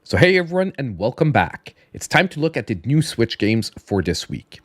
So hey everyone and welcome back. It's time to look at the new Switch games for this week.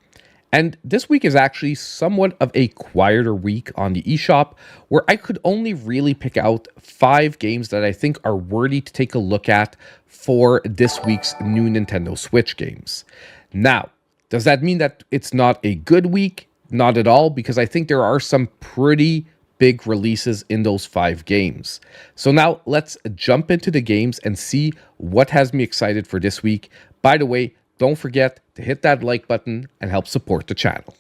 And this week is actually somewhat of a quieter week on the eShop where I could only really pick out 5 games that I think are worthy to take a look at for this week's new Nintendo Switch games. Now, does that mean that it's not a good week? Not at all, because I think there are some pretty big releases in those 5 games. So now let's jump into the games and see what has me excited for this week. By the way, don't forget to hit that like button and help support the channel.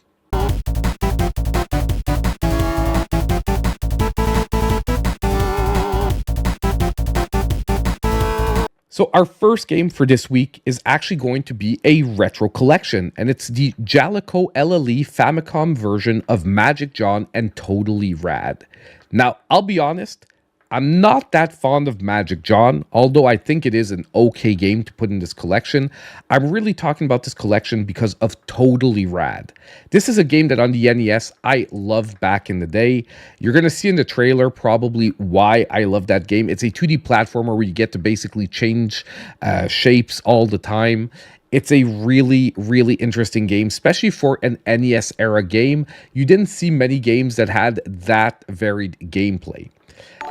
So our first game for this week is actually going to be a retro collection, and it's the Jalecolle Famicom version of Magic John and Totally Rad. Now, I'll be honest, I'm not that fond of Magic John, although I think it is an okay game to put in this collection. I'm really talking about this collection because of Totally Rad. This is a game that on the NES I loved back in the day. You're going to see in the trailer probably why I love that game. It's a 2D platformer where you get to basically change shapes all the time. It's a really, really interesting game, especially for an NES era game. You didn't see many games that had that varied gameplay.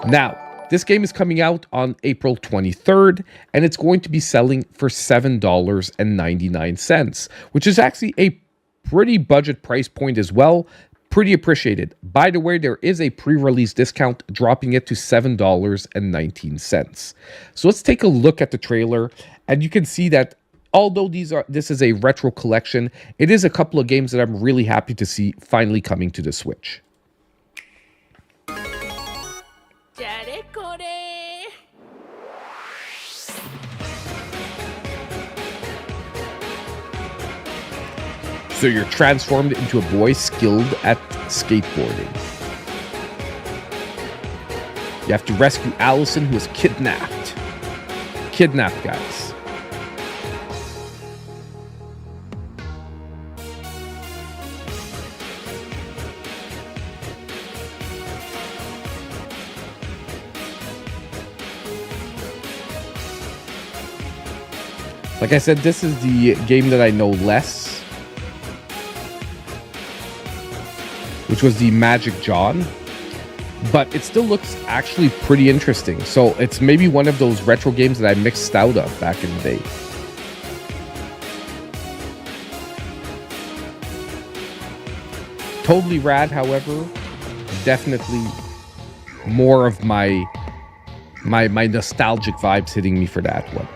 Now, this game is coming out on April 23rd, and it's going to be selling for $7.99, which is actually a pretty budget price point as well. Pretty appreciated. By the way, there is a pre-release discount dropping it to $7.19. So let's take a look at the trailer, and you can see that although this is a retro collection, it is a couple of games that I'm really happy to see finally coming to the Switch. Jalecolle. So you're transformed into a boy skilled at skateboarding. You have to rescue Allison, who is kidnapped. Kidnapped, guys. Like I said, this is the game that I know less, which was the Magic John, but it still looks actually pretty interesting. So it's maybe one of those retro games that I mixed out of back in the day. Totally Rad, however, definitely more of my nostalgic vibes hitting me for that one.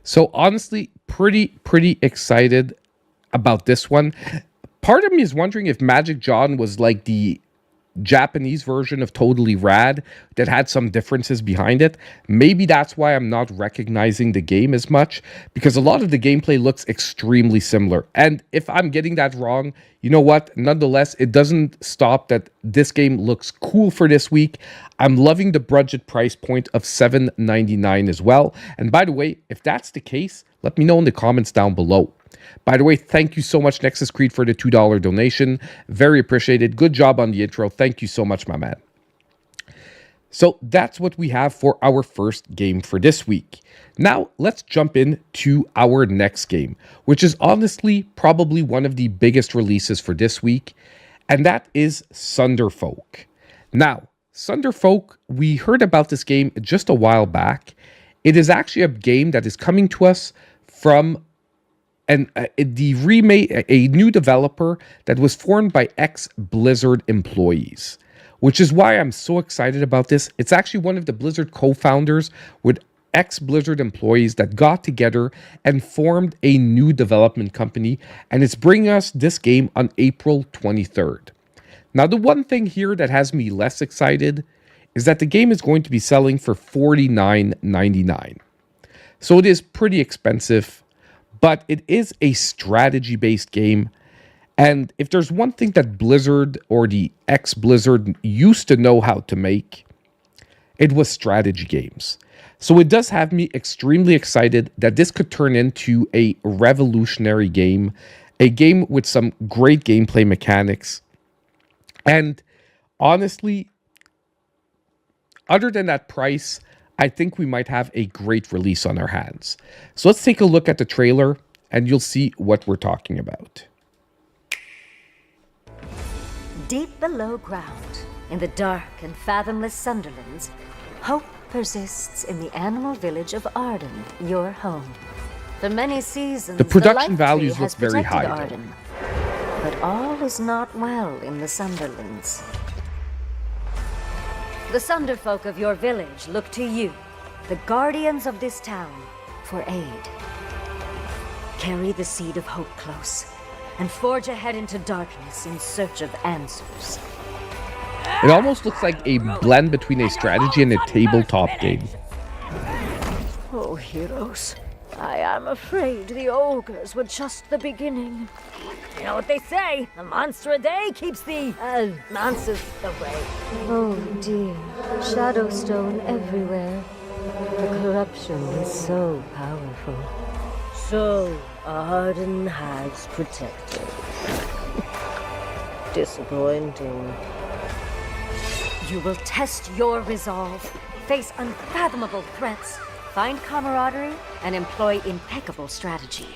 So honestly, pretty excited about this one. Part of me is wondering if Magic John was like the Japanese version of Totally Rad that had some differences behind it. Maybe that's why I'm not recognizing the game as much, because a lot of the gameplay looks extremely similar. And if I'm getting that wrong, you know what? Nonetheless, it doesn't stop that this game looks cool for this week. I'm loving the budget price point of $7.99 as well. And by the way, if that's the case, let me know in the comments down below. By the way, thank you so much, Nexus Creed, for the $2 donation. Very appreciated. Good job on the intro. Thank you so much, my man. So that's what we have for our first game for this week. Now, let's jump into our next game, which is honestly probably one of the biggest releases for this week, and that is Sunderfolk. Now, Sunderfolk, we heard about this game just a while back. It is actually a game that is coming to us from and the remake, a new developer that was formed by ex-Blizzard employees, which is why I'm so excited about this. It's actually one of the Blizzard co-founders with ex-Blizzard employees that got together and formed a new development company, and it's bringing us this game on April 23rd. Now, the one thing here that has me less excited is that the game is going to be selling for $49.99. So it is pretty expensive, but it is a strategy-based game. And if there's one thing that Blizzard or the ex-Blizzard used to know how to make, it was strategy games. So it does have me extremely excited that this could turn into a revolutionary game, a game with some great gameplay mechanics. And honestly, other than that price, I think we might have a great release on our hands. So let's take a look at the trailer and you'll see what we're talking about. Deep below ground, in the dark and fathomless Sunderlands, hope persists in the animal village of Arden, your home. For many seasons, The production life values tree has look very protected high, though. Arden. But all is not well in the Sunderlands. The Sunderfolk of your village look to you, the guardians of this town, for aid. Carry the seed of hope close, and forge ahead into darkness in search of answers. It almost looks like a blend between a strategy and a tabletop game. Oh, heroes, I am afraid the ogres were just the beginning. You know what they say, a monster a day keeps the, monsters away. Oh dear, Shadowstone everywhere. The corruption is so powerful. So, Arden has protected. Disappointing. You will test your resolve, face unfathomable threats, find camaraderie, and employ impeccable strategy.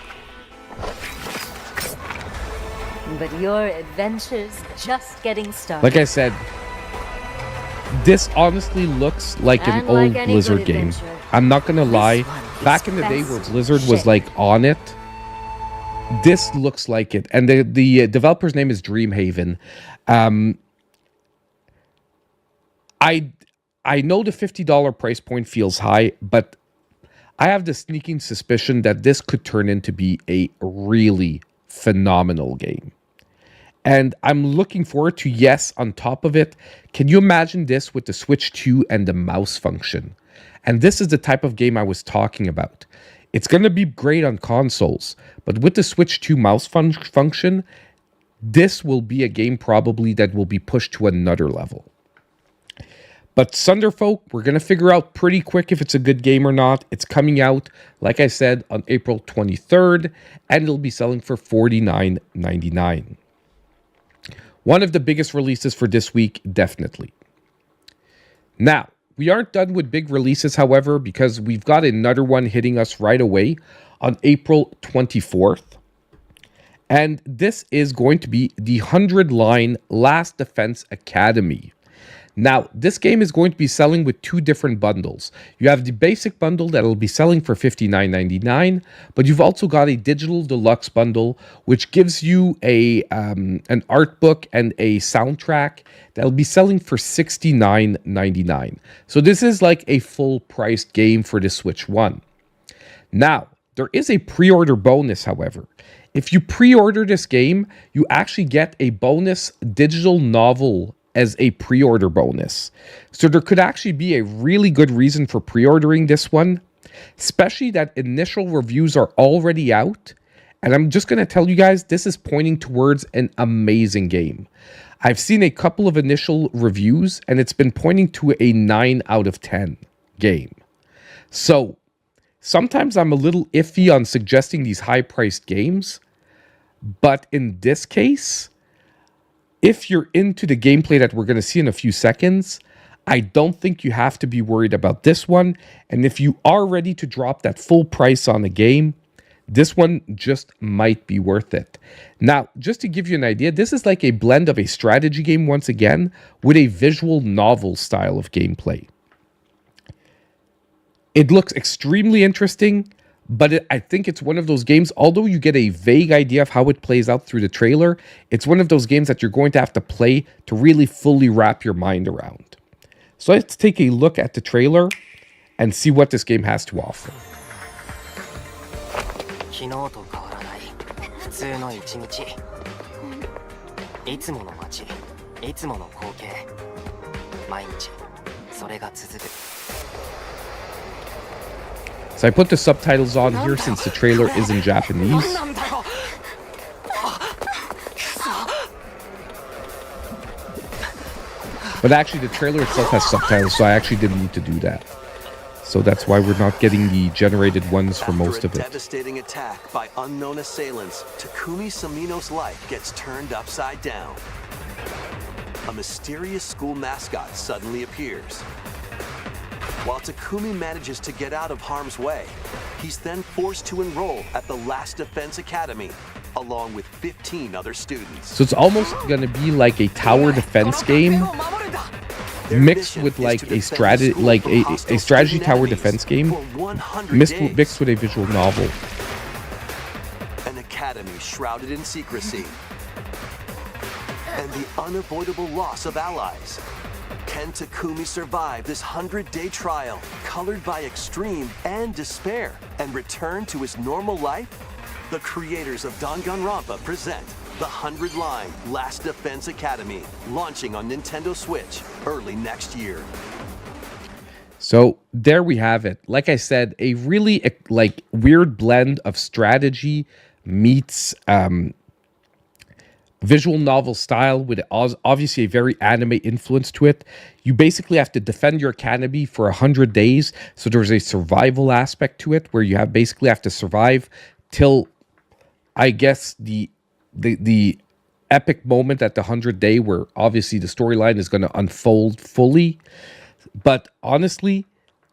But your adventure's just getting started. Like I said, this honestly looks like an And like old any Blizzard good game. adventure, I'm not gonna lie, one is back in the day where best Blizzard was shit. like on it, this looks like it. And the developer's name is Dreamhaven. I know the $50 price point feels high, but I have the sneaking suspicion that this could turn into be a really phenomenal game. And I'm looking forward to, yes, on top of it, can you imagine this with the Switch 2 and the mouse function? And this is the type of game I was talking about. It's going to be great on consoles, but with the Switch 2 mouse function, this will be a game probably that will be pushed to another level. But Sunderfolk, we're going to figure out pretty quick if it's a good game or not. It's coming out, like I said, on April 23rd, and it'll be selling for $49.99. One of the biggest releases for this week, definitely. Now, we aren't done with big releases, however, because we've got another one hitting us right away on April 24th. And this is going to be the 100-line Last Defense Academy. Now, this game is going to be selling with two different bundles. You have the basic bundle that will be selling for $59.99, but you've also got a digital deluxe bundle, which gives you an art book and a soundtrack that will be selling for $69.99. So this is like a full-priced game for the Switch 1. Now, there is a pre-order bonus, however. If you pre-order this game, you actually get a bonus digital novel as a pre-order bonus. So there could actually be a really good reason for pre-ordering this one, especially that initial reviews are already out. And I'm just going to tell you guys, this is pointing towards an amazing game. I've seen a couple of initial reviews and it's been pointing to a 9 out of 10 game. So sometimes I'm a little iffy on suggesting these high-priced games, but in this case, if you're into the gameplay that we're going to see in a few seconds, I don't think you have to be worried about this one. And if you are ready to drop that full price on a game, this one just might be worth it. Now, just to give you an idea, this is like a blend of a strategy game once again with a visual novel style of gameplay. It looks extremely interesting, But I think it's one of those games, although you get a vague idea of how it plays out through the trailer, it's one of those games that you're going to have to play to really fully wrap your mind around. So let's take a look at the trailer and see what this game has to offer. 昨日と変わらない普通の一日いつもの街いつもの光景毎日それが続く So I put the subtitles on here since the trailer is in Japanese. But actually the trailer itself has subtitles, so I actually didn't need to do that. So that's why we're not getting the generated ones for most of it. After a devastating attack by unknown assailants, Takumi Samino's life gets turned upside down. A mysterious school mascot suddenly appears. While Takumi manages to get out of harm's way, he's then forced to enroll at the Last Defense Academy, along with 15 other students. So it's almost going to be like a tower defense game mixed with like a strategy, a strategy tower defense game mixed with a visual novel. An academy shrouded in secrecy, and the unavoidable loss of allies. Can Takumi survive this 100-day trial, colored by extreme and despair, and return to his normal life? The creators of Danganronpa present the 100-line Last Defense Academy, launching on Nintendo Switch early next year. So there we have it. Like I said, a really like weird blend of strategy meets visual novel style with obviously a very anime influence to it. You basically have to defend your academy for 100 days. So there's a survival aspect to it where you basically have to survive till, I guess, the epic moment at the 100th day where obviously the storyline is going to unfold fully. But honestly,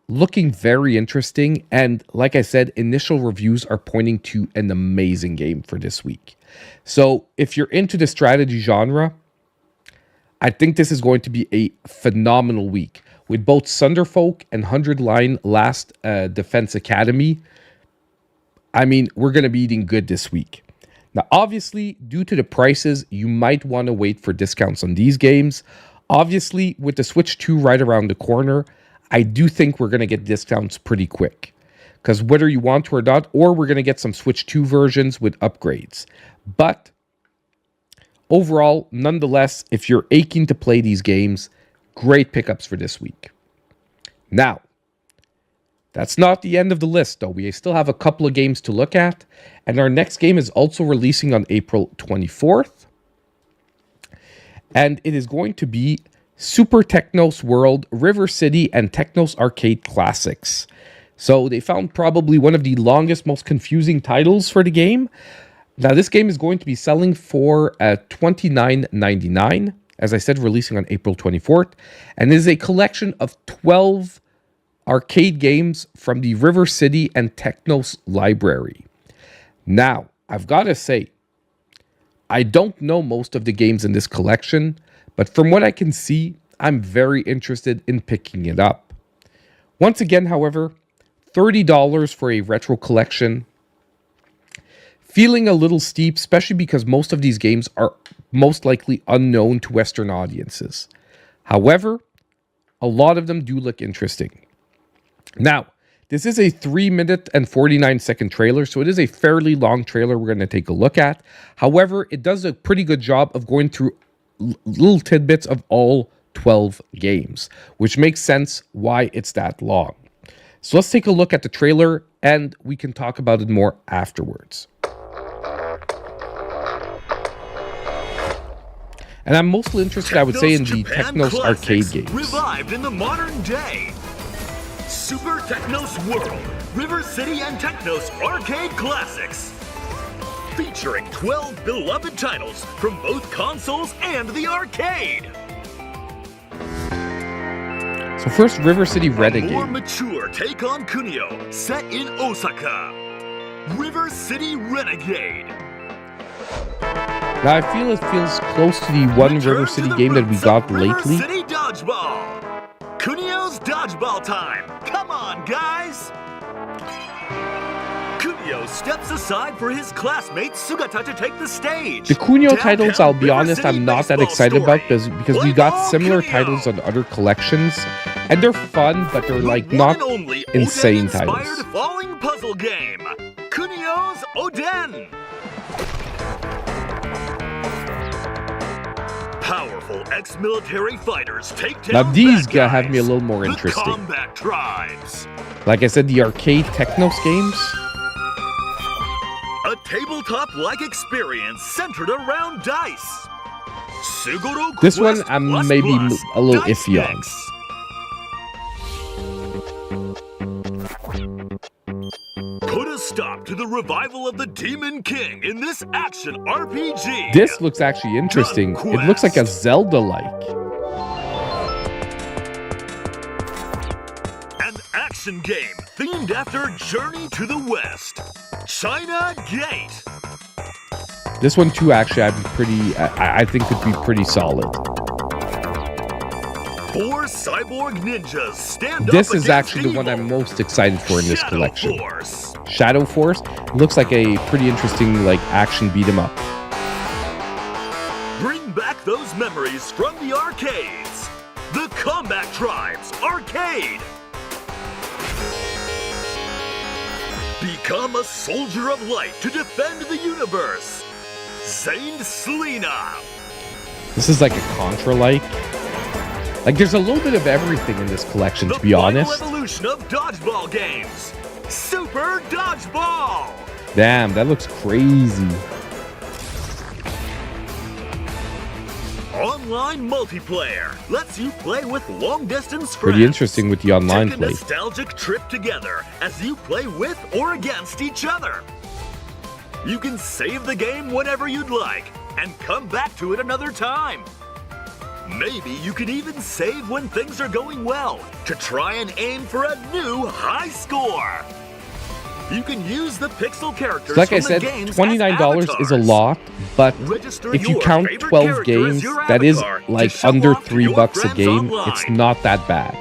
looking very interesting. And like I said, initial reviews are pointing to an amazing game for this week. So if you're into the strategy genre, I think this is going to be a phenomenal week with both Sunderfolk and 100-line Last Defense Academy. I mean, we're going to be eating good this week. Now, obviously, due to the prices, you might want to wait for discounts on these games. Obviously, with the Switch 2 right around the corner, I do think we're going to get discounts pretty quick. Because whether you want to or not, or we're going to get some Switch 2 versions with upgrades. But overall, nonetheless, if you're aching to play these games, great pickups for this week. Now, that's not the end of the list, though. We still have a couple of games to look at. And our next game is also releasing on April 24th. And it is going to be Super Technos World, River City, and Technos Arcade Classics. So they found probably one of the longest, most confusing titles for the game. Now, this game is going to be selling for $29.99. As I said, releasing on April 24th. And it is a collection of 12 arcade games from the River City and Technos library. Now, I've got to say, I don't know most of the games in this collection, but from what I can see, I'm very interested in picking it up. Once again, however, $30 for a retro collection. Feeling a little steep, especially because most of these games are most likely unknown to Western audiences. However, a lot of them do look interesting. Now, this is a 3-minute and 49-second trailer, so it is a fairly long trailer we're going to take a look at. However, it does a pretty good job of going through little tidbits of all 12 games, which makes sense why it's that long. So let's take a look at the trailer, and we can talk about it more afterwards. And I'm mostly interested, I would say, in the Technos arcade games. Revived in the modern day. Super Technos World, River City and Technos Arcade Classics. Featuring 12 beloved titles from both consoles and the arcade. So first, River City Renegade. A more mature take on Kunio, set in Osaka. River City Renegade. Now I feel it feels close to the one River City game that we got lately. River City Dodgeball. Kunio's Dodgeball time. Come on, guys. Kunio steps aside for his classmate Sugata to take the stage. The Kunio Downtown titles, I'll be River honest, City I'm not that baseball excited story. about because we Play got ball, similar Kunio. titles on other collections, and they're fun, but they're like The not one and only insane Oden-inspired titles. falling puzzle game. Kunio's Oden. Powerful ex-military fighters take down Now these bad have me a guys, little more the interesting. combat tribes. Like I said, the arcade Technos games. A tabletop-like experience centered around dice. Sugoro This Quest one I'm Plus maybe Plus a little Dice iffy on. Mix. Put a stop to the revival of the Demon King in this action RPG. This looks actually interesting. It looks like a Zelda-like. An action game themed after Journey to the West. China Gate. This one too, actually, I think could be pretty solid. 4 cyborg ninjas stand This up is actually the against one I'm evil. most excited for in this Shadow collection. Force. Shadow Force looks like a pretty interesting like action beat 'em up. Bring back those memories from the arcades. The Combat Tribes Arcade. Become a soldier of light to defend the universe. Saint Selena. This is like a Contra-like. Like there's a little bit of everything in this collection, The to be final honest. evolution of dodgeball games. Super Dodgeball. Damn, that looks crazy. Online multiplayer lets you play with long-distance friends. Pretty interesting with the online Take a play. nostalgic trip together as you play with or against each other. You can save the game whenever you'd like and come back to it another time. Maybe you can even save when things are going well to try and aim for a new high score. You can use the pixel characters Like from I the said, games as $29 is a avatars. lot, but Register if you your count favorite 12 character as games, your that is avatar to like show under off to $3 your a friends game. online. It's not that bad.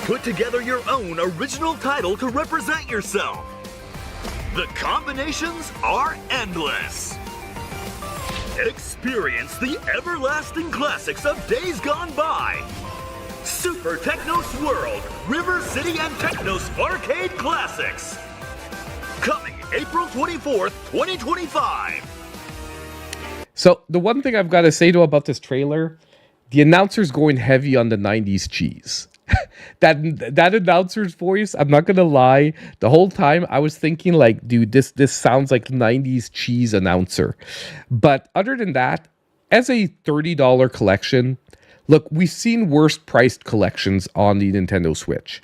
Put together your own original title to represent yourself. The combinations are endless. Experience the everlasting classics of days gone by. Super Technos World, River City and Technos Arcade Classics. Coming April 24th, 2025. So the one thing I've got to say though about this trailer, the announcer's going heavy on the 90s cheese. that announcer's voice, I'm not gonna lie, the whole time I was thinking like, dude, this sounds like 90s cheese announcer. But other than that, as a $30 collection, look, we've seen worse priced collections on the Nintendo Switch.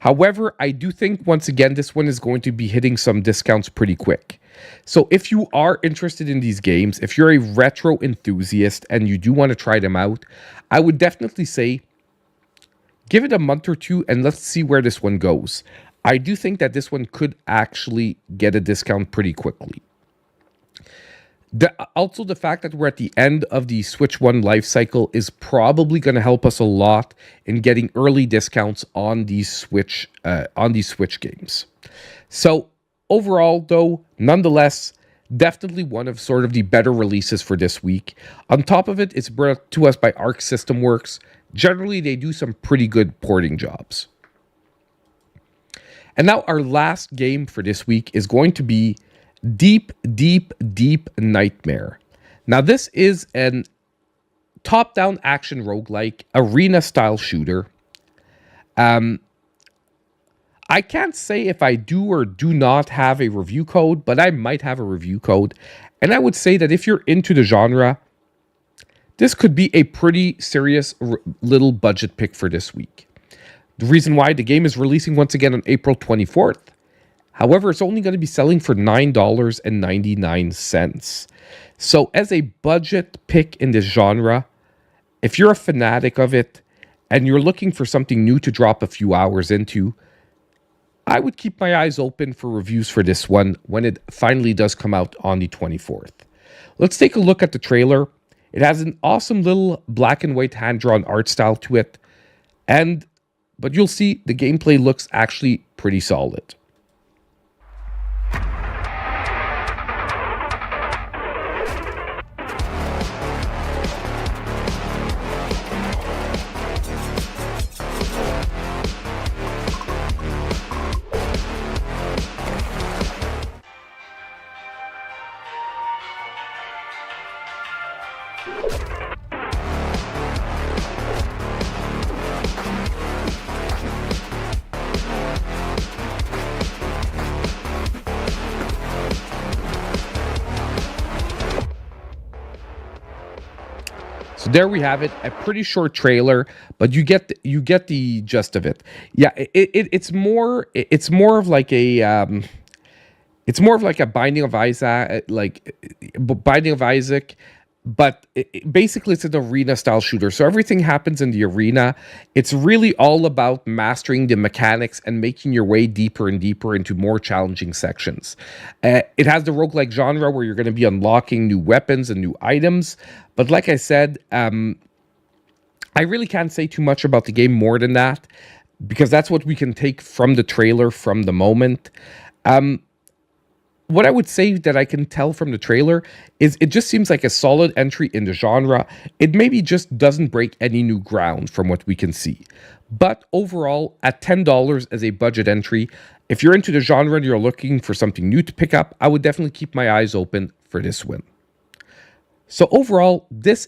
However, I do think once again this one is going to be hitting some discounts pretty quick. So if you are interested in these games, if you're a retro enthusiast and you do want to try them out, I would definitely say give it a month or two and let's see where this one goes. I do think that this one could actually get a discount pretty quickly. Also, the fact that we're at the end of the Switch 1 life cycle is probably going to help us a lot in getting early discounts on these Switch games. So overall, though, nonetheless, definitely one of sort of the better releases for this week. On top of it, it's brought to us by Arc System Works. Generally, they do some pretty good porting jobs. And now our last game for this week is going to be Deep Nightmare. Now, this is an top-down action roguelike, arena-style shooter. I can't say if I do or do not have a review code, but I might have a review code. And I would say that if you're into the genre, this could be a pretty serious little budget pick for this week. The reason why, the game is releasing once again on April 24th. However, it's only going to be selling for $9.99. So as a budget pick in this genre, if you're a fanatic of it and you're looking for something new to drop a few hours into, I would keep my eyes open for reviews for this one when it finally does come out on the 24th. Let's take a look at the trailer. It has an awesome little black and white hand-drawn art style to it. But you'll see the gameplay looks actually pretty solid. So there we have it, a pretty short trailer, but you get the gist of it. Yeah, it's more of like a it's more of like a Binding of Isaac, but basically it's an arena style shooter. So everything happens in the arena. It's really all about mastering the mechanics and making your way deeper and deeper into more challenging sections. It has the roguelike genre where you're going to be unlocking new weapons and new items. But like I said, I really can't say too much about the game more than that, because that's what we can take from the trailer, from the moment. What I would say that I can tell from the trailer is it just seems like a solid entry in the genre. It maybe just doesn't break any new ground from what we can see. But overall, at $10 as a budget entry, if you're into the genre and you're looking for something new to pick up, I would definitely keep my eyes open for this one. So overall, these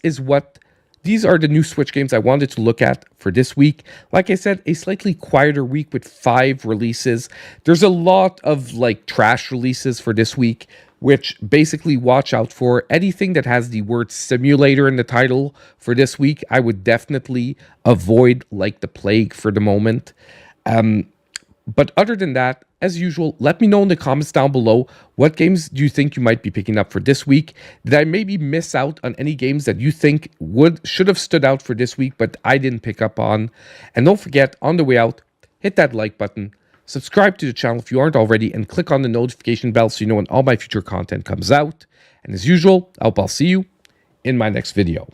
are the new Switch games I wanted to look at for this week. Like I said, a slightly quieter week with 5 releases. There's a lot of like trash releases for this week, which basically watch out for. Anything that has the word simulator in the title for this week, I would definitely avoid like the plague for the moment. But other than that, as usual, let me know in the comments down below, what games do you think you might be picking up for this week? Did I maybe miss out on any games that you think should have stood out for this week, but I didn't pick up on? And don't forget, on the way out, hit that like button, subscribe to the channel if you aren't already, and click on the notification bell so you know when all my future content comes out. And as usual, I hope I'll see you in my next video.